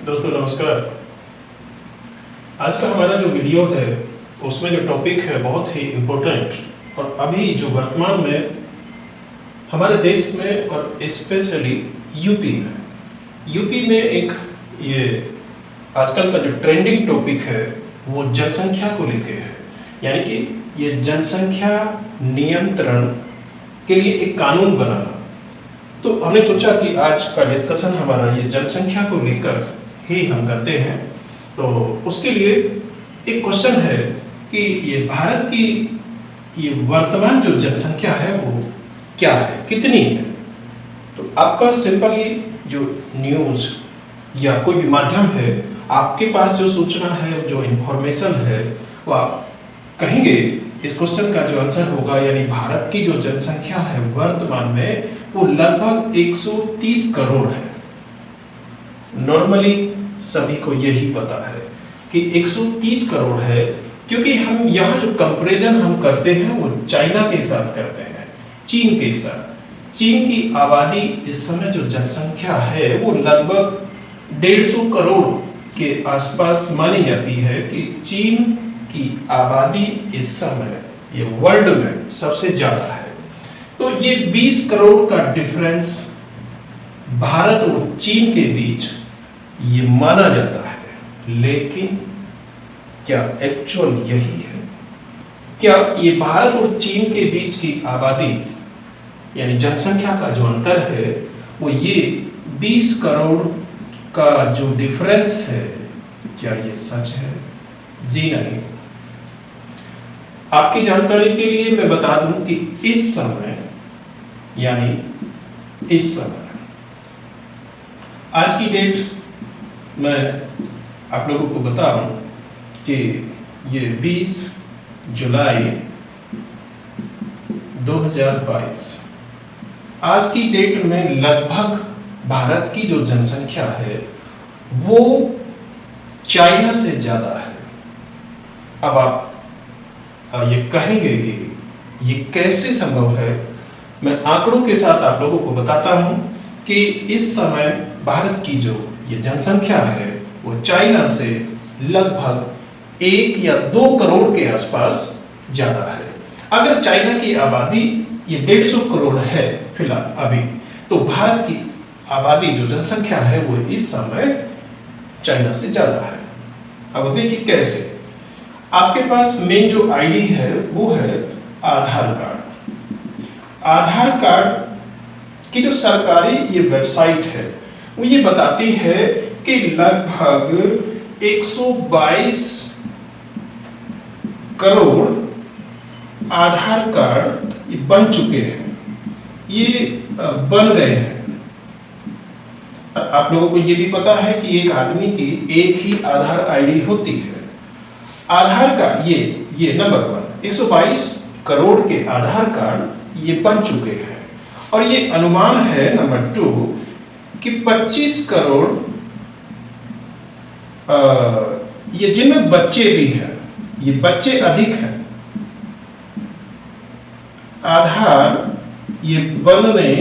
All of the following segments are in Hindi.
दोस्तों नमस्कार। आज का हमारा जो वीडियो है उसमें जो टॉपिक है बहुत ही इम्पोर्टेंट और अभी जो वर्तमान में हमारे देश में और स्पेशली यूपी में एक ये आजकल का जो ट्रेंडिंग टॉपिक है वो जनसंख्या को लेके है। यानी कि ये जनसंख्या नियंत्रण के लिए एक कानून बनाना। तो हमने सोचा कि आज का डिस्कशन हमारा ये जनसंख्या को लेकर ही हम करते हैं। तो उसके लिए एक क्वेश्चन है कि ये भारत की ये वर्तमान जो जनसंख्या है वो क्या है, कितनी है। तो आपका सिंपली जो न्यूज़ या कोई भी माध्यम है, आपके पास जो सूचना है, जो इंफॉर्मेशन है, वो आप कहेंगे इस क्वेश्चन का जो आंसर होगा, यानी भारत की जो जनसंख्या है वर्तमान में वो लगभग 130 करोड़ है। नॉर्मली सभी को यही पता है कि 130 करोड़ है, क्योंकि हम यहाँ जो कंपैरिजन हम करते हैं वो चाइना के साथ करते हैं, चीन के साथ। चीन की आबादी इस समय जो जनसंख्या है वो लगभग 150 करोड़ के आसपास मानी जाती है कि चीन की आबादी इस समय ये वर्ल्ड में सबसे ज्यादा है। तो ये 20 करोड़ का डिफरेंस भारत और चीन के बीच ये माना जाता है। लेकिन क्या एक्चुअल यही है? क्या ये भारत और चीन के बीच की आबादी यानी जनसंख्या का जो अंतर है वो ये 20 करोड़ का जो डिफरेंस है, क्या ये सच है? जी नहीं। आपकी जानकारी के लिए मैं बता दूं कि इस समय यानी इस समय आज की डेट मैं आप लोगों को बता रहा हूं कि ये 20 जुलाई 2022 आज की डेट में लगभग भारत की जो जनसंख्या है वो चाइना से ज्यादा है। अब आप ये कहेंगे कि ये कैसे संभव है? मैं आंकड़ों के साथ आप लोगों को बताता हूं कि इस समय भारत की जो ये जनसंख्या है वो चाइना से लगभग 1 या 2 करोड़ के आसपास ज्यादा है। अगर चाइना की आबादी ये 150 करोड़ है फिलहाल अभी, तो भारत की आबादी जो जनसंख्या है वो इस समय चाइना से ज्यादा है। अब देखिए कैसे। आपके पास मेन जो आईडी है वो है आधार कार्ड। आधार कार्ड की जो सरकारी ये वेबसाइट है वो ये बताती है कि लगभग 122 करोड़ आधार कार्ड ये बन चुके हैं, ये बन गए हैं। आप लोगों को ये भी पता है कि एक आदमी की एक ही आधार आईडी होती है। आधार कार्ड ये नंबर 1 122 करोड़ के आधार कार्ड ये बन चुके हैं। और ये अनुमान है नंबर 2 कि 25 करोड़ ये जिनमें बच्चे भी हैं, ये बच्चे अधिक हैं, आधार ये बनने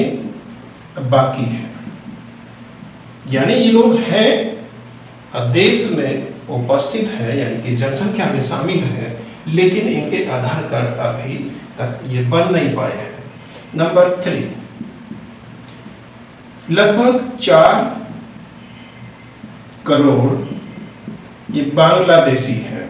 बाकी है। यानी ये लोग हैं देश में उपस्थित है, यानी कि जनसंख्या में शामिल है, लेकिन इनके आधार कार्ड अभी तक ये बन नहीं पाए हैं। नंबर 3 लगभग 4 करोड़ ये बांग्लादेशी है।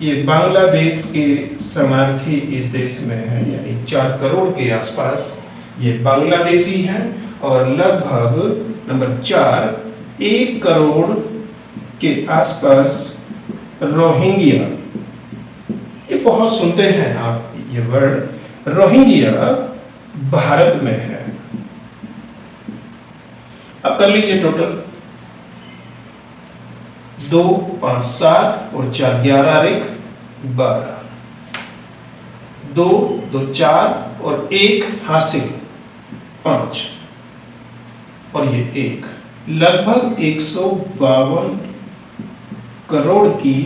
ये बांग्लादेश के शरणार्थी इस देश में है, यानी 4 करोड़ के आसपास ये बांग्लादेशी हैं। और लगभग नंबर 4 1 करोड़ के आसपास रोहिंग्या। ये बहुत सुनते हैं आप ये वर्ड, रोहिंग्या भारत में है। अब कर लीजिए टोटल 2 5 7 और 4 11 12 2 2 4 और 1 हासिल 5 और ये 1 लगभग 152 करोड़ की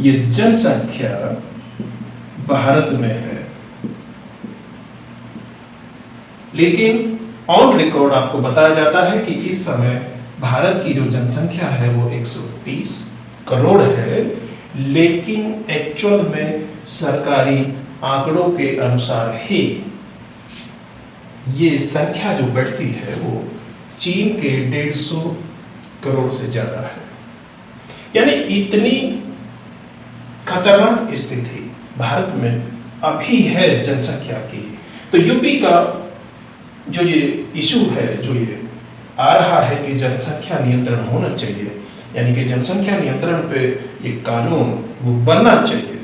ये जनसंख्या भारत में है। लेकिन ऑन रिकॉर्ड आपको बताया जाता है कि इस समय भारत की जो जनसंख्या है वो 130 करोड़ है, लेकिन एक्चुअल में सरकारी आंकड़ों के अनुसार ही ये संख्या जो बढ़ती है वो चीन के 150 करोड़ से ज्यादा है। यानी इतनी खतरनाक स्थिति भारत में अभी है जनसंख्या की। तो यूपी का जो ये इशू है, जो ये आ रहा है कि जनसंख्या नियंत्रण होना चाहिए, यानी कि जनसंख्या नियंत्रण पे ये कानून वो बनना चाहिए,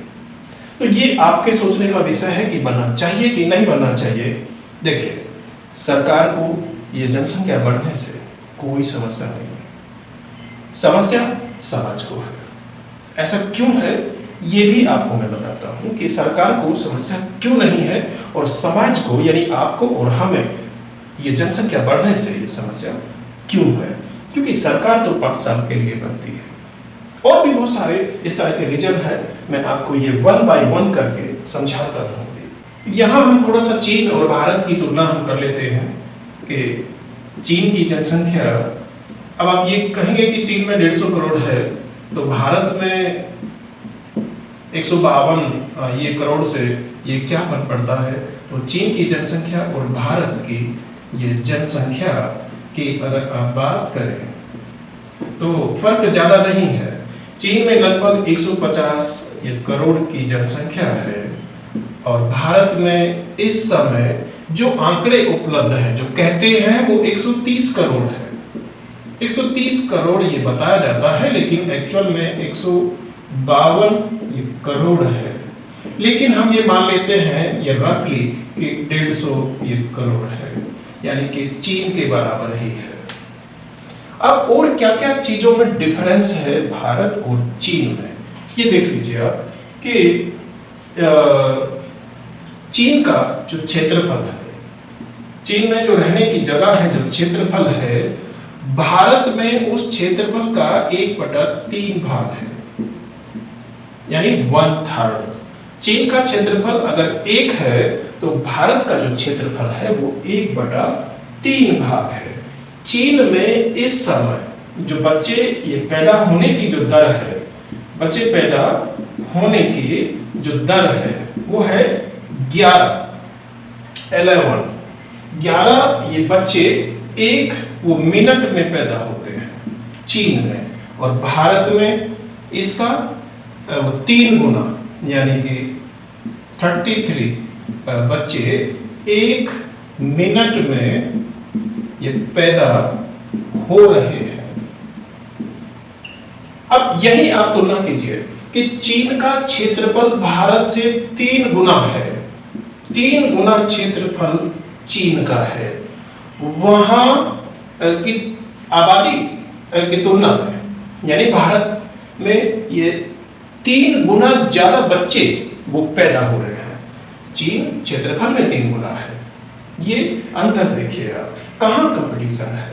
तो ये आपके सोचने का विषय है कि बनना चाहिए कि नहीं बनना चाहिए। देखिए, सरकार को ये जनसंख्या बढ़ने से कोई समस्या नहीं है, समस्या समाज को है। ऐसा क्यों है ये भी आपको मैं बताता हूं कि सरकार को समस्या क्यों नहीं है और समाज को यानी आपको और हमें ये जनसंख्या बढ़ने से ये समस्या क्यों है। क्योंकि सरकार तो 5 साल के लिए बनती है और भी बहुत सारे इस तरह के रीजन है, मैं आपको ये 1 बाय 1 करके समझाता रहूंगी। यहाँ हम थोड़ा सा चीन और भारत की तुलना हम कर लेते हैं कि चीन की जनसंख्या, अब आप ये कहेंगे कि चीन में 150 करोड़ है तो भारत में 152 ये करोड़ से ये क्या फर्क पड़ता है। तो चीन की जनसंख्या और भारत की ये जनसंख्या की अगर आप बात करें तो फर्क ज्यादा नहीं है। चीन में लगभग 150 ये करोड़ की जनसंख्या है और भारत में इस समय जो आंकड़े उपलब्ध हैं, जो कहते हैं वो 130 करोड़ है। 130 करोड़ ये बताया जाता है, लेकिन एक्चुअल में 152 करोड़ है। लेकिन हम ये मान लेते हैं ये रफली कि 150 ये करोड़ है, यानी कि चीन के बराबर ही है। अब और क्या क्या चीजों में डिफरेंस है भारत और चीन में, ये देख लीजिए आप कि चीन का जो क्षेत्रफल है, चीन में जो रहने की जगह है, जो क्षेत्रफल है, भारत में उस क्षेत्रफल का 1/3 भाग है, यानी 1/3। चीन का क्षेत्रफल अगर 1 है तो भारत का जो क्षेत्रफल है वो 1/3 भाग है। चीन में इस समय जो बच्चे ये पैदा होने की जो दर है, बच्चे पैदा होने की जो दर है वो है 11 ये बच्चे एक वो मिनट में पैदा होते हैं चीन में, और भारत में इसका 3 गुना यानी कि 33 बच्चे 1 मिनट में ये पैदा हो रहे हैं। अब यही आप तुलना कीजिए कि चीन का क्षेत्रफल भारत से 3 गुना है, 3 गुना क्षेत्रफल चीन का है। वहां की आबादी की तुलना में यानी भारत में ये 3 गुना ज्यादा बच्चे वो पैदा हो रहे हैं, चीन क्षेत्रफल में 3 गुना है। ये अंतर देखिए आप, कहां कंपटीशन है।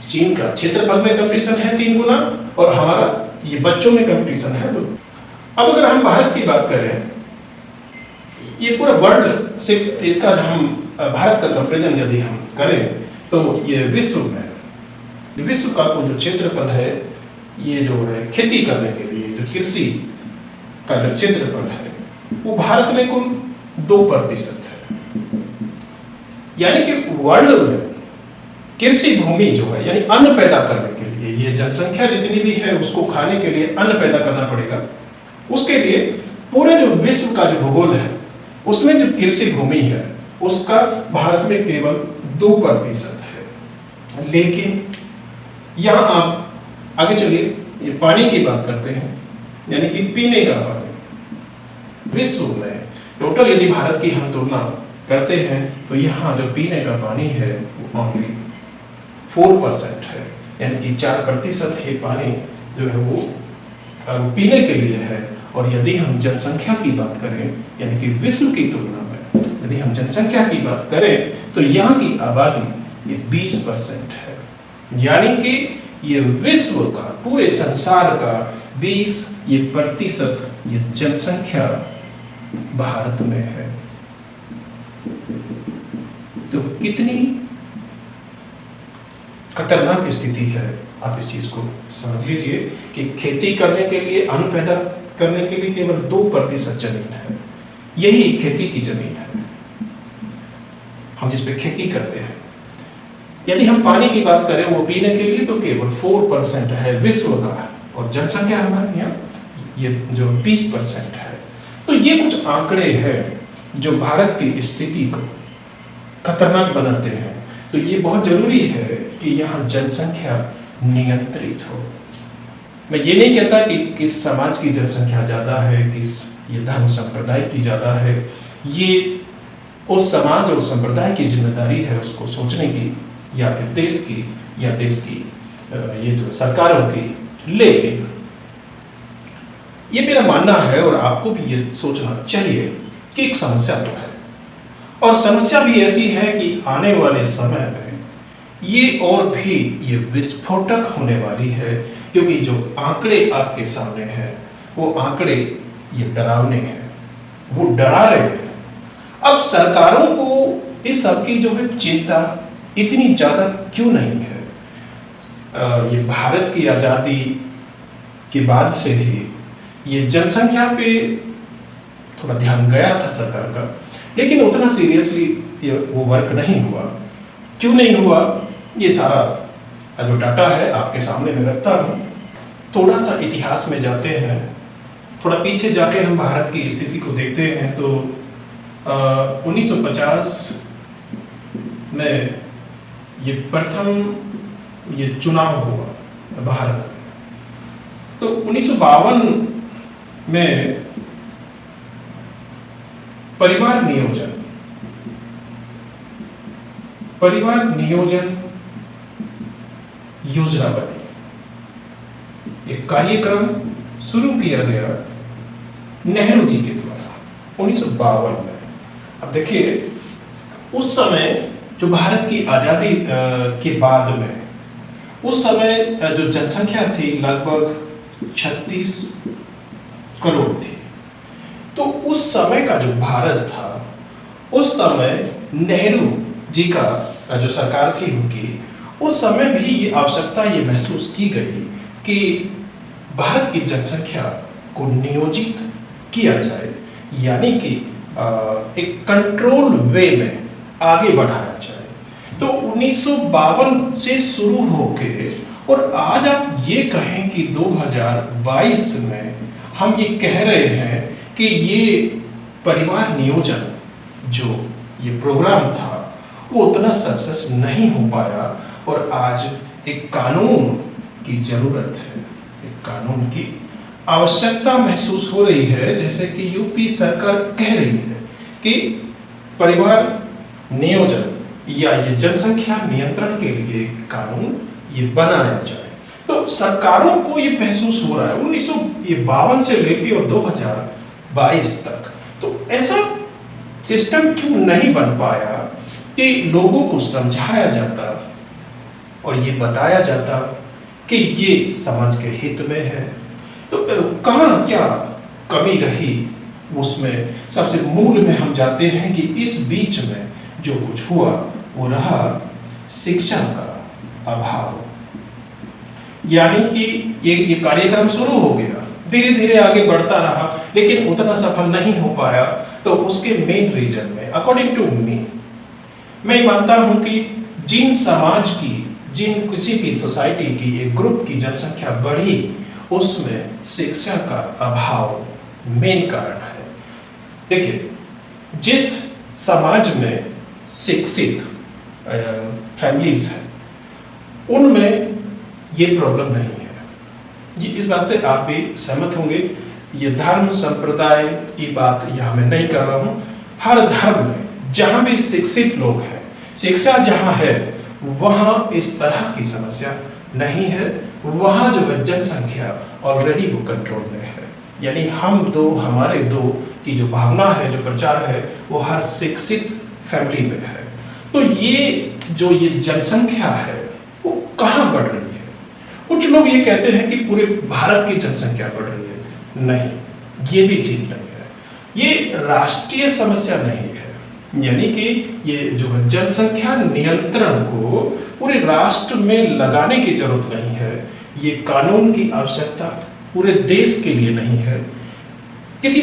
चीन का क्षेत्रफल में कंपटीशन है 3 गुना और हमारा ये बच्चों में कंपटीशन है 2। अब अगर हम भारत की बात करें, ये पूरा वर्ल्ड से इसका हम भारत का कंपैरिजन यदि हम करें तो ये विश्व का जो क्षेत्रफल है, ये जो है खेती करने के लिए जो कृषि का जो क्षेत्रफल है वो भारत में कुल 2% है। यानी कि वर्ल्ड में कृषि भूमि जो है यानी अन्न पैदा करने के लिए, ये जनसंख्या जितनी भी है उसको खाने के लिए अन्न पैदा करना पड़ेगा, उसके लिए पूरे जो विश्व का जो भूगोल है उसमें जो कृषि भूमि है उसका भारत में केवल 2% है। लेकिन यहां आप आगे चलिए, ये पानी की बात करते हैं, यानी कि पीने का पानी। विश्व में टोटल यदि भारत की हम तुलना करते हैं तो यहाँ जो पीने का पानी है वो ओनली 4% है, यानी कि 4% ही पानी जो है वो पीने के लिए है। और यदि हम जनसंख्या की बात करें, यानी कि विश्व की तुलना में यदि हम जनसंख्या की बात करें तो यहाँ की आबादी ये 20% है, यानी कि ये विश्व का, पूरे संसार का 20% ये जनसंख्या भारत में है। तो कितनी खतरनाक स्थिति है। आप इस चीज़ को समझ लीजिए कि खेती करने के लिए, अन्न पैदा करने के लिए केवल 2% जमीन है। यही खेती की जमीन है, हम जिस पे खेती करते हैं। यदि हम पानी की बात करें वो पीने के लिए, तो केवल 4% है विश्व का, और जनसंख्या हमारे यहाँ ये जो 20% है। तो ये कुछ आंकड़े हैं जो भारत की स्थिति को खतरनाक बनाते हैं। तो ये बहुत जरूरी है कि यहाँ जनसंख्या नियंत्रित हो। मैं ये नहीं कहता कि किस समाज की जनसंख्या ज़्यादा है, किस ये धर्म संप्रदाय की ज़्यादा है। ये उस समाज और संप्रदाय की जिम्मेदारी है उसको सोचने की, या फिर देश की, या देश की ये जो सरकारों की। लेकिन ये मेरा मानना है, और आपको भी ये सोचना चाहिए कि एक समस्या तो है, और समस्या भी ऐसी है कि आने वाले समय में ये और भी ये विस्फोटक होने वाली है, क्योंकि जो आंकड़े आपके सामने हैं वो आंकड़े ये डरावने हैं, वो डरा रहे हैं। अब सरकारों को इस सब की जो है चिंता इतनी ज़्यादा क्यों नहीं है? ये भारत की आज़ादी के बाद से ही ये जनसंख्या पे थोड़ा ध्यान गया था सरकार का, लेकिन उतना सीरियसली ये वो वर्क नहीं हुआ। क्यों नहीं हुआ? ये सारा जो डाटा है आपके सामने मैं रखता हूँ। थोड़ा सा इतिहास में जाते हैं, थोड़ा पीछे जाके हम भारत की स्थिति को देखते हैं। तो 1950 में ये प्रथम ये चुनाव हुआ भारत में। तो 1952 में परिवार नियोजन योजना बनी। एक कार्यक्रम शुरू किया गया नेहरू जी के द्वारा 1952 में। अब देखिए, उस समय जो भारत की आज़ादी के बाद में, उस समय जो जनसंख्या थी लगभग 36 करोड़ थी। तो उस समय का जो भारत था, उस समय नेहरू जी का जो सरकार थी उनकी, उस समय भी ये आवश्यकता ये महसूस की गई कि भारत की जनसंख्या को नियोजित किया जाए, यानी कि एक कंट्रोल वे में आगे बढ़ाया जाए। तो 1952 से शुरू होके, और आज आप ये कहें कि 2022 में हम ये कह रहे हैं कि ये परिवार नियोजन जो ये प्रोग्राम था वो उतना सक्सेस नहीं हो पाया, और आज एक कानून की जरूरत है, एक कानून की आवश्यकता महसूस हो रही है। जैसे कि यूपी सरकार कह रही है कि परिवार नियोजन या ये जनसंख्या नियंत्रण के लिए कानून ये बनाया जाए। तो सरकारों को ये महसूस हो रहा है 1952 से लेकर और 2022 तक। तो ऐसा सिस्टम क्यों नहीं बन पाया कि लोगों को समझाया जाता और ये बताया जाता कि ये समाज के हित में है। तो कहाँ क्या कमी रही उसमें? सबसे मूल में हम जाते हैं कि इस बीच में जो कुछ हुआ वो रहा शिक्षा का अभाव। यानी कि ये कार्यक्रम शुरू हो गया, धीरे धीरे आगे बढ़ता रहा, लेकिन उतना सफल नहीं हो पाया। तो उसके मेन रीजन में अकॉर्डिंग टू मी, मैं मानता हूं कि जिन समाज की, जिन किसी भी सोसाइटी की, एक ग्रुप की जनसंख्या बढ़ी, उसमें शिक्षा का अभाव मेन कारण है। देखिए, जिस समाज में शिक्षित फैमिलीज हैं उनमें ये प्रॉब्लम नहीं है। ये इस बात से आप भी सहमत होंगे। ये धर्म संप्रदाय की बात यहाँ मैं नहीं कर रहा हूँ। हर धर्म में जहाँ भी शिक्षित लोग हैं, शिक्षा जहाँ है, वहाँ इस तरह की समस्या नहीं है। वहाँ जो है जनसंख्या ऑलरेडी वो कंट्रोल में है। यानी हम दो, हमारे दो की जो भावना है, जो प्रचार है, वो हर शिक्षित फैमिली में है। तो ये जो ये जनसंख्या है वो कहाँ बढ़ रही है? कुछ लोग ये कहते हैं कि पूरे भारत की जनसंख्या बढ़ रही है। नहीं, ये भी ठीक नहीं है। ये राष्ट्रीय समस्या नहीं है, यानी कि ये जो है जनसंख्या नियंत्रण को पूरे राष्ट्र में लगाने की जरूरत नहीं है, ये कानून की आवश्यकता पूरे देश के लिए नहीं है, किसी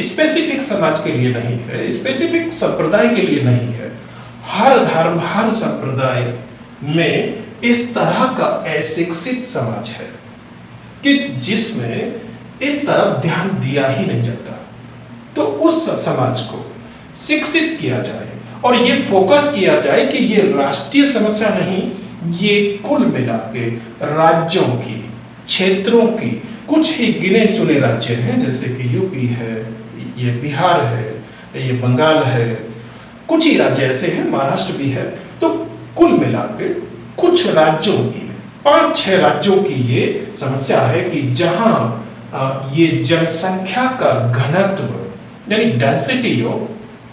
स्पेसिफिक समाज के लिए नहीं है, स्पेसिफिक संप्रदाय के लिए नहीं है। हर धर्म हर संप्रदाय में इस तरह का अशिक्षित समाज है कि जिसमें इस तरफ ध्यान दिया ही नहीं जाता। तो उस समाज को शिक्षित किया जाए और ये फोकस किया जाए कि ये राष्ट्रीय समस्या नहीं, ये कुल मिला के राज्यों की, क्षेत्रों की, कुछ ही गिने चुने राज्य हैं जैसे कि यूपी है, ये बिहार है, ये बंगाल है, कुछ ही राज्य ऐसे हैं, महाराष्ट्र भी है। तो कुल मिला के कुछ राज्यों की, 5-6 राज्यों की ये समस्या है कि जहां ये जनसंख्या का घनत्व यानी डेंसिटी ऑफ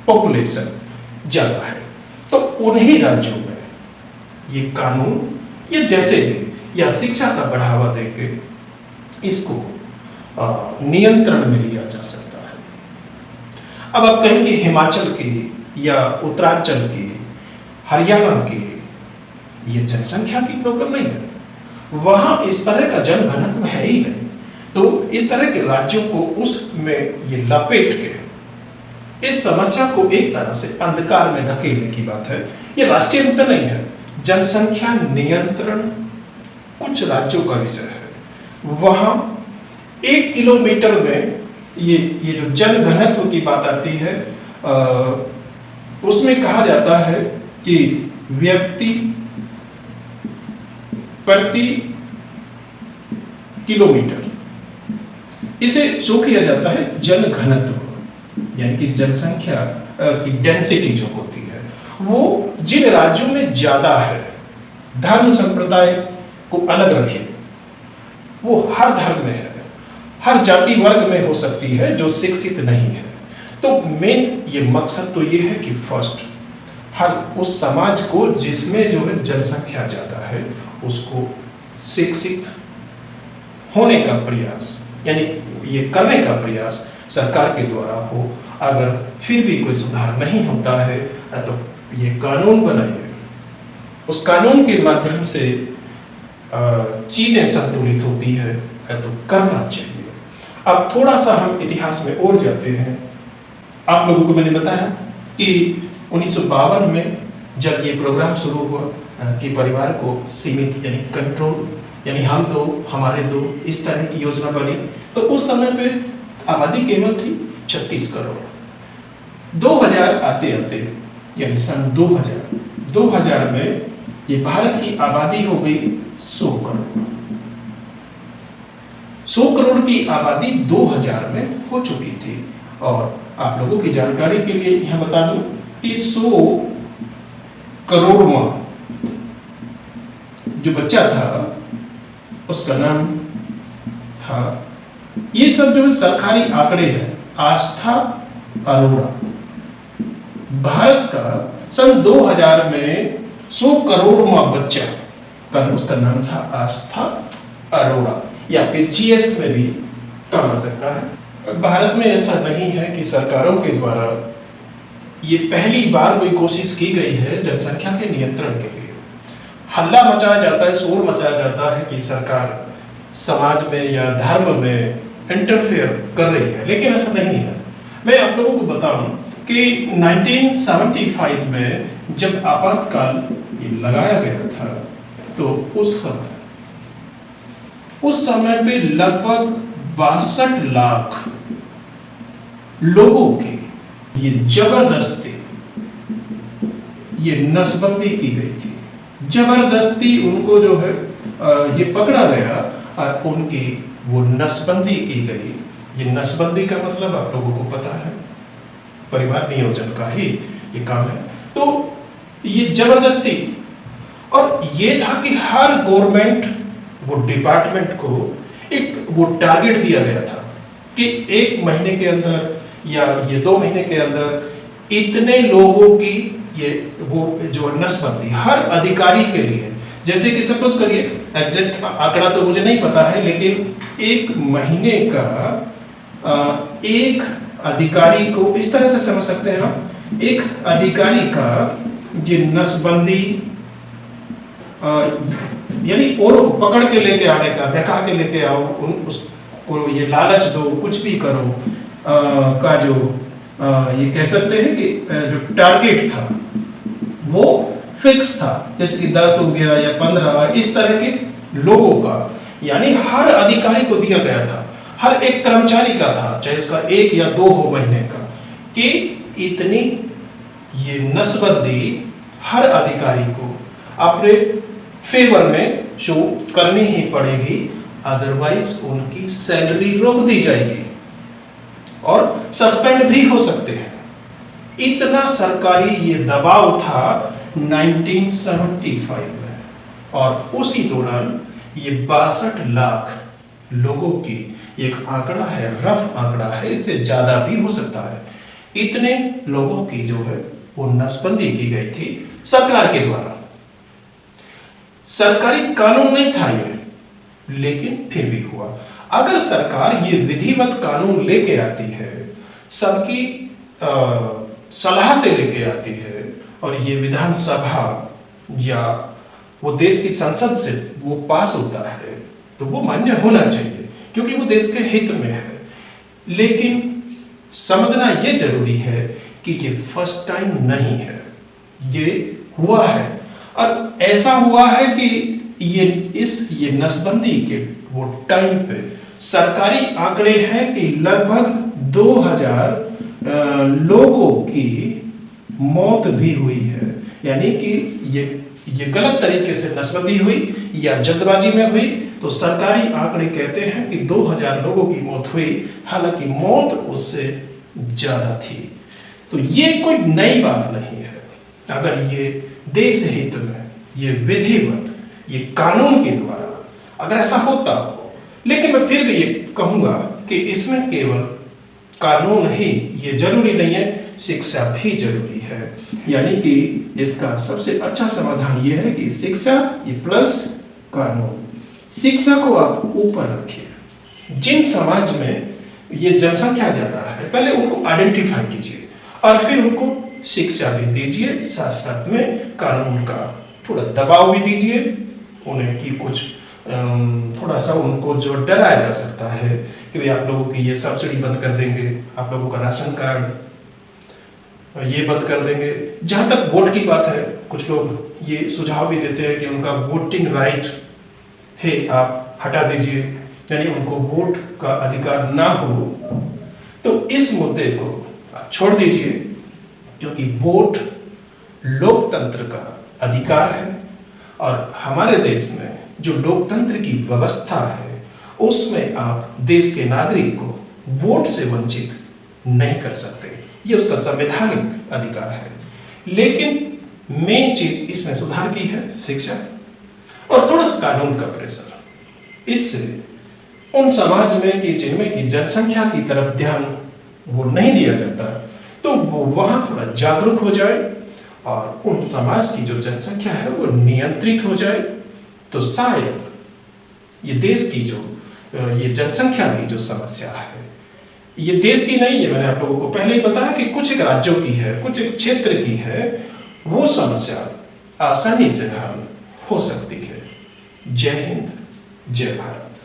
पॉपुलेशन ज्यादा है, तो उन्हीं राज्यों में ये कानून या जैसे भी या शिक्षा का बढ़ावा देके इसको नियंत्रण में लिया जा सकता है। अब आप कहेंगे हिमाचल की या उत्तरांचल की, हरियाणा की ये जनसंख्या की प्रॉब्लम नहीं है, वहां इस तरह का जनघनत्व है ही नहीं। तो इस तरह के राज्यों को उसमें ये लपेट के इस समस्या को एक तरह से अंधकार में धकेलने की बात है। ये राष्ट्रीय मुद्दा नहीं है। जनसंख्या नियंत्रण कुछ राज्यों का विषय है। वहां 1 किलोमीटर में ये जो जनघनत्व की बात आती है, उसमें कहा जाता है कि व्यक्ति प्रति किलोमीटर, इसे शो किया जाता है जनघनत्व, यानी कि जनसंख्या की डेंसिटी जो होती है वो जिन राज्यों में ज्यादा है, धर्म संप्रदाय को अलग रखिए, वो हर धर्म में है, हर जाति वर्ग में हो सकती है जो शिक्षित नहीं है। तो मेन ये मकसद तो ये है कि फर्स्ट हर उस समाज को जिसमें जो है जनसंख्या ज्यादा है उसको शिक्षित होने का प्रयास, यानी ये करने का प्रयास सरकार के द्वारा हो। अगर फिर भी कोई सुधार नहीं होता है तो ये कानून बनाइए, उस कानून के माध्यम से चीजें संतुलित होती है तो करना चाहिए। अब थोड़ा सा हम इतिहास में और जाते हैं। आप लोगों को मैंने बताया कि 1952 में जब ये प्रोग्राम शुरू हुआ कि परिवार को सीमित यानी कंट्रोल, यानी हम दो हमारे दो, इस तरह की योजना बनी, तो उस समय पे आबादी केवल थी 36 करोड़। 2000 आते आते यानी सन 2000 में ये भारत की आबादी हो गई 100 करोड़। 100 करोड़ की आबादी 2000 में हो चुकी थी। और आप लोगों की जानकारी के लिए यहां बता दूं कि 100 करोड़वां जो बच्चा था उसका नाम था, ये सब जो सरकारी आंकड़े हैं, आस्था अरोड़ा। भारत का सन 2000 में 100 करोड़वां बच्चा का उसका नाम था आस्था अरोड़ा, या फिर जीएस में भी कहा जा सकता है। भारत में ऐसा नहीं है कि सरकारों के द्वारा ये पहली बार कोई कोशिश की गई है जनसंख्या के नियंत्रण के लिए। हल्ला मचाया जाता है, शोर मचाया जाता है कि सरकार समाज में या धर्म में इंटरफेयर कर रही है, लेकिन ऐसा नहीं है। मैं आप लोगों को बताऊं कि 1975 में जब आपातकाल ये लगाया गया था तो उस समय पे लगभग 62 लाख लोगों की ये जबरदस्ती ये नसबंदी की गई थी। जबरदस्ती उनको जो है ये पकड़ा गया और उनकी वो नसबंदी की गई। ये नसबंदी का मतलब आप लोगों को पता है, परिवार नियोजन का ही ये काम है। तो ये जबरदस्ती, और ये था कि हर गवर्नमेंट वो डिपार्टमेंट को एक वो टारगेट दिया गया था कि 1 महीने के अंदर या ये 2 महीने के अंदर इतने लोगों की ये वो जो नसबंदी हर अधिकारी के लिए, जैसे कि सपोज करिए, एग्जैक्ट आंकड़ा तो मुझे नहीं पता है, लेकिन 1 महीने का एक अधिकारी को इस तरह से समझ सकते हैं हम एक अधिकारी का ये नसबंदी यानी औरों को पकड़ के लेके आने का, बहका के लेके आओ, उसको ये लालच दो, कुछ भी करो का जो ये कह सकते हैं कि जो टारगेट था वो फिक्स था, जैसे कि 10 हो गया या 15, इस तरह के लोगों का, यानी हर अधिकारी को दिया गया था, हर एक कर्मचारी का था, चाहे उसका 1 या 2 हो महीने का, कि इतनी ये नसबंदी हर अधिकारी को अपने फेवर में शो करनी ही पड़ेगी, अदरवाइज उनकी सैलरी रोक दी जाएगी और सस्पेंड भी हो सकते हैं। इतना सरकारी ये दबाव था 1975 में, और उसी दौरान ये 62 लाख लोगों की एक आंकड़ा है, रफ आंकड़ा है, इससे ज्यादा भी हो सकता है, इतने लोगों की जो है वो नसबंदी की गई थी सरकार के द्वारा। सरकारी कानून नहीं था ये, लेकिन फिर भी हुआ। अगर सरकार ये विधिवत कानून लेके आती है, सबकी सलाह से लेके आती है, और ये विधानसभा या वो देश की संसद से वो पास होता है, तो वो मान्य होना चाहिए, क्योंकि वो देश के हित में है। लेकिन समझना ये जरूरी है कि ये फर्स्ट टाइम नहीं है, ये हुआ है, और ऐसा हुआ है कि ये नसबंदी के वो टाइम पे सरकारी आंकड़े हैं कि लगभग 2000 लोगों की मौत भी हुई है, यानी कि ये गलत तरीके से नसबंदी हुई या जल्दबाजी में हुई, तो सरकारी आंकड़े कहते हैं कि 2000 लोगों की मौत हुई, हालांकि मौत उससे ज्यादा थी। तो ये कोई नई बात नहीं है। अगर ये देश हित में, ये विधिवत, ये कानून के द्वारा अगर ऐसा होता हो, लेकिन मैं फिर भी ये कहूंगा कि इसमें केवल कानून ही ये जरूरी नहीं है, शिक्षा भी जरूरी है। यानी कि इसका सबसे अच्छा समाधान ये है कि शिक्षा ये प्लस कानून। शिक्षा को आप ऊपर रखिए। जिन समाज में ये जनसंख्या ज्यादा है, पहले उनको आइडेंटिफाई कीजिए और फिर उनको शिक्षा भी दीजिए, साथ साथ में कानून का थोड़ा दबाव भी दीजिए, उन्हें की कुछ थोड़ा सा उनको जो डराया जा सकता है कि भाई आप लोगों की ये सब्सिडी बंद कर देंगे, आप लोगों का राशन कार्ड ये बंद कर देंगे। जहां तक वोट की बात है, कुछ लोग ये सुझाव भी देते हैं कि उनका वोटिंग राइट है आप हटा दीजिए, यानी उनको वोट का अधिकार ना हो। तो इस मुद्दे को आप छोड़ दीजिए, क्योंकि वोट लोकतंत्र का अधिकार है, और हमारे देश में जो लोकतंत्र की व्यवस्था है उसमें आप देश के नागरिक को वोट से वंचित नहीं कर सकते, ये उसका संवैधानिक अधिकार है। लेकिन मेन चीज इसमें सुधार की है शिक्षा और थोड़ा सा कानून का प्रेशर। इससे उन समाज में कि जिनमें की जनसंख्या की तरफ ध्यान वो नहीं दिया जाता, तो वो वहां थोड़ा जागरूक हो जाए और उन समाज की जो जनसंख्या है वो नियंत्रित हो जाए, तो शायद ये देश की जो ये जनसंख्या की जो समस्या है, ये देश की नहीं है, मैंने आप लोगों को पहले ही बताया कि कुछ एक राज्यों की है, कुछ एक क्षेत्र की है, वो समस्या आसानी से हल हो सकती है। जय हिंद, जय भारत।